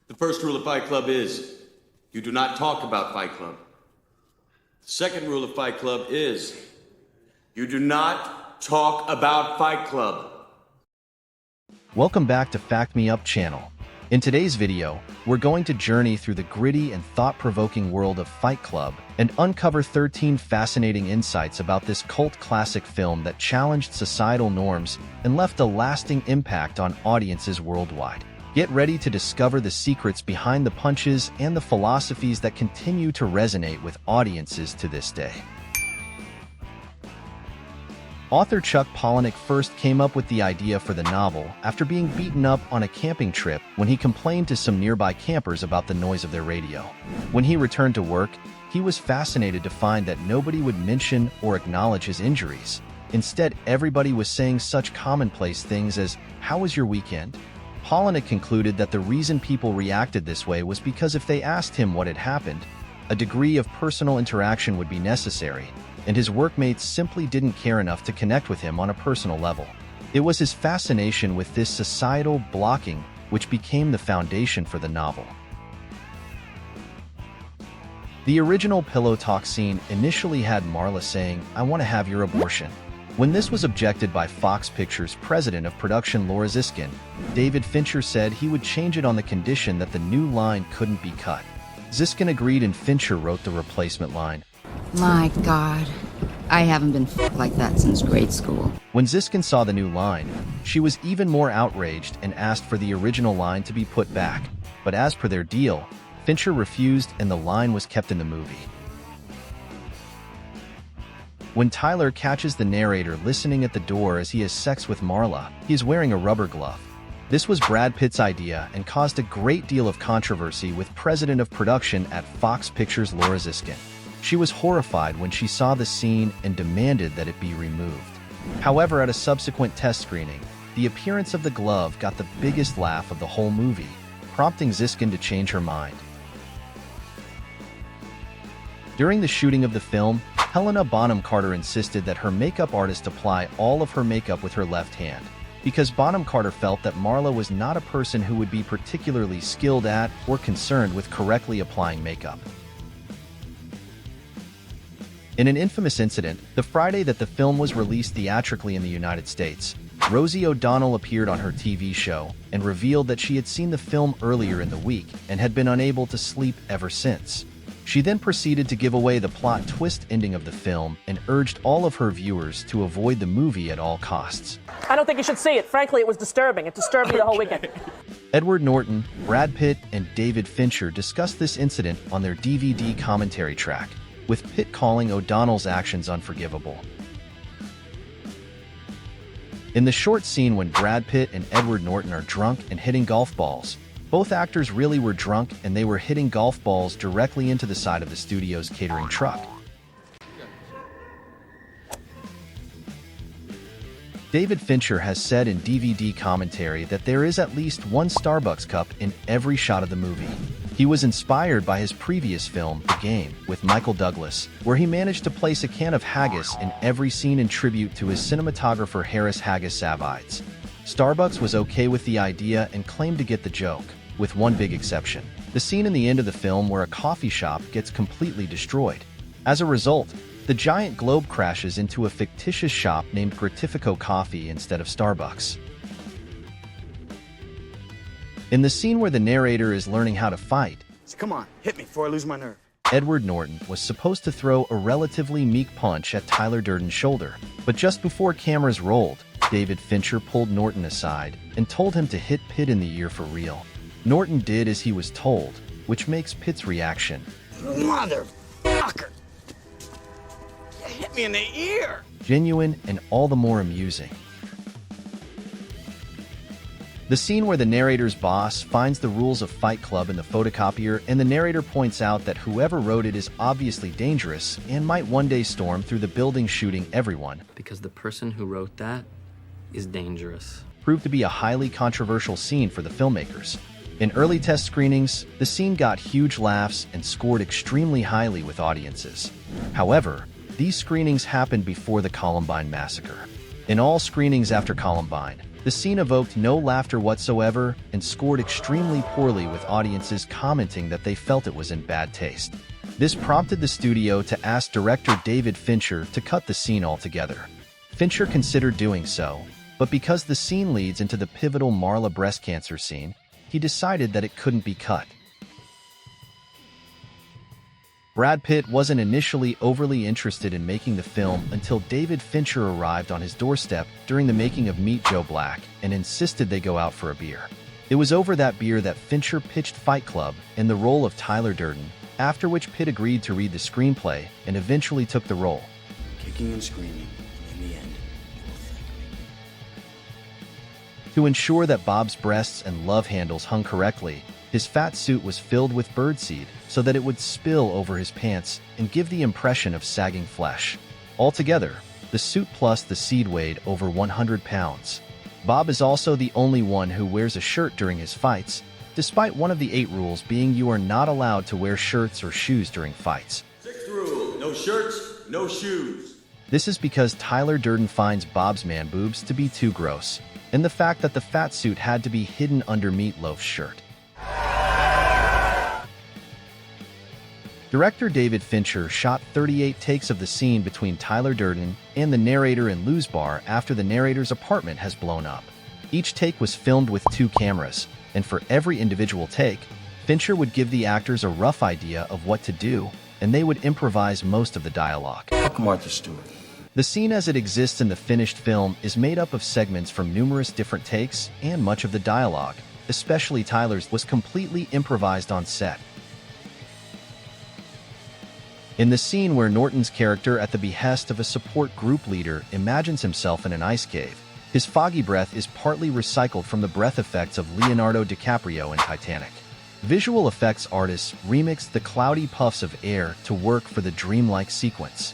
The first rule of Fight Club is you do not talk about Fight Club. The second rule of Fight Club is you do not talk about Fight Club. Welcome back to Fact Me Up channel. In today's video, we're going to journey through the gritty and thought-provoking world of Fight Club and uncover 13 fascinating insights about this cult classic film that challenged societal norms and left a lasting impact on audiences worldwide. Get ready to discover the secrets behind the punches and the philosophies that continue to resonate with audiences to this day. Author Chuck Palahniuk first came up with the idea for the novel after being beaten up on a camping trip when he complained to some nearby campers about the noise of their radio. When he returned to work, he was fascinated to find that nobody would mention or acknowledge his injuries. Instead, everybody was saying such commonplace things as, "How was your weekend?" Palahniuk concluded that the reason people reacted this way was because if they asked him what had happened, a degree of personal interaction would be necessary, and his workmates simply didn't care enough to connect with him on a personal level. It was his fascination with this societal blocking which became the foundation for the novel. The original pillow talk scene initially had Marla saying, "I want to have your abortion." When this was objected by Fox Pictures president of production Laura Ziskin, David Fincher said he would change it on the condition that the new line couldn't be cut. Ziskin agreed and Fincher wrote the replacement line. My God, I haven't been like that since grade school. When Ziskin saw the new line, she was even more outraged and asked for the original line to be put back. But as per their deal, Fincher refused and the line was kept in the movie. When Tyler catches the narrator listening at the door as he has sex with Marla, he is wearing a rubber glove. This was Brad Pitt's idea and caused a great deal of controversy with president of production at Fox Pictures Laura Ziskin. She was horrified when she saw the scene and demanded that it be removed. However, at a subsequent test screening, the appearance of the glove got the biggest laugh of the whole movie, prompting Ziskin to change her mind. During the shooting of the film, Helena Bonham Carter insisted that her makeup artist apply all of her makeup with her left hand, because Bonham Carter felt that Marla was not a person who would be particularly skilled at or concerned with correctly applying makeup. In an infamous incident, the Friday that the film was released theatrically in the United States, Rosie O'Donnell appeared on her TV show and revealed that she had seen the film earlier in the week and had been unable to sleep ever since. She then proceeded to give away the plot twist ending of the film and urged all of her viewers to avoid the movie at all costs. I don't think you should see it. Frankly, it was disturbing. It disturbed me the whole weekend. Edward Norton, Brad Pitt, and David Fincher discussed this incident on their DVD commentary track, with Pitt calling O'Donnell's actions unforgivable. In the short scene when Brad Pitt and Edward Norton are drunk and hitting golf balls, both actors really were drunk and they were hitting golf balls directly into the side of the studio's catering truck. David Fincher has said in DVD commentary that there is at least one Starbucks cup in every shot of the movie. He was inspired by his previous film, The Game, with Michael Douglas, where he managed to place a can of haggis in every scene in tribute to his cinematographer Harris Haggis Savides. Starbucks was okay with the idea and claimed to get the joke, with one big exception: the scene in the end of the film where a coffee shop gets completely destroyed. As a result, the giant globe crashes into a fictitious shop named Gratifico Coffee instead of Starbucks. In the scene where the narrator is learning how to fight, Come on, hit me before I lose my nerve. Edward Norton was supposed to throw a relatively meek punch at Tyler Durden's shoulder, but just before cameras rolled, David Fincher pulled Norton aside and told him to hit Pitt in the ear for real. Norton did as he was told, which makes Pitt's reaction, Motherfucker! You hit me in the ear! genuine and all the more amusing. The scene where the narrator's boss finds the rules of Fight Club in the photocopier and the narrator points out that whoever wrote it is obviously dangerous and might one day storm through the building shooting everyone, because the person who wrote that is dangerous, proved to be a highly controversial scene for the filmmakers. In early test screenings, the scene got huge laughs and scored extremely highly with audiences. However, these screenings happened before the Columbine massacre. In all screenings after Columbine, The scene evoked no laughter whatsoever and scored extremely poorly, with audiences commenting that they felt it was in bad taste. This prompted the studio to ask director David Fincher to cut the scene altogether. Fincher considered doing so, but because the scene leads into the pivotal Marla breast cancer scene, he decided that it couldn't be cut. Brad Pitt wasn't initially overly interested in making the film until David Fincher arrived on his doorstep during the making of Meet Joe Black and insisted they go out for a beer. It was over that beer that Fincher pitched Fight Club in the role of Tyler Durden, after which Pitt agreed to read the screenplay and eventually took the role. Kicking and screaming, in the end. To ensure that Bob's breasts and love handles hung correctly, his fat suit was filled with birdseed so that it would spill over his pants and give the impression of sagging flesh. Altogether, the suit plus the seed weighed over 100 pounds. Bob is also the only one who wears a shirt during his fights, despite one of the 8 rules being you are not allowed to wear shirts or shoes during fights. 6th rule, no shirts, no shoes. This is because Tyler Durden finds Bob's man boobs to be too gross, and the fact that the fat suit had to be hidden under Meatloaf's shirt. Director David Fincher shot 38 takes of the scene between Tyler Durden and the narrator in Lou's bar after the narrator's apartment has blown up. Each take was filmed with 2 cameras, and for every individual take, Fincher would give the actors a rough idea of what to do, and they would improvise most of the dialogue. Fuck Martha Stewart. The scene as it exists in the finished film is made up of segments from numerous different takes, and much of the dialogue, especially Tyler's, was completely improvised on set. In the scene where Norton's character, at the behest of a support group leader, imagines himself in an ice cave, his foggy breath is partly recycled from the breath effects of Leonardo DiCaprio in Titanic. Visual effects artists remixed the cloudy puffs of air to work for the dreamlike sequence.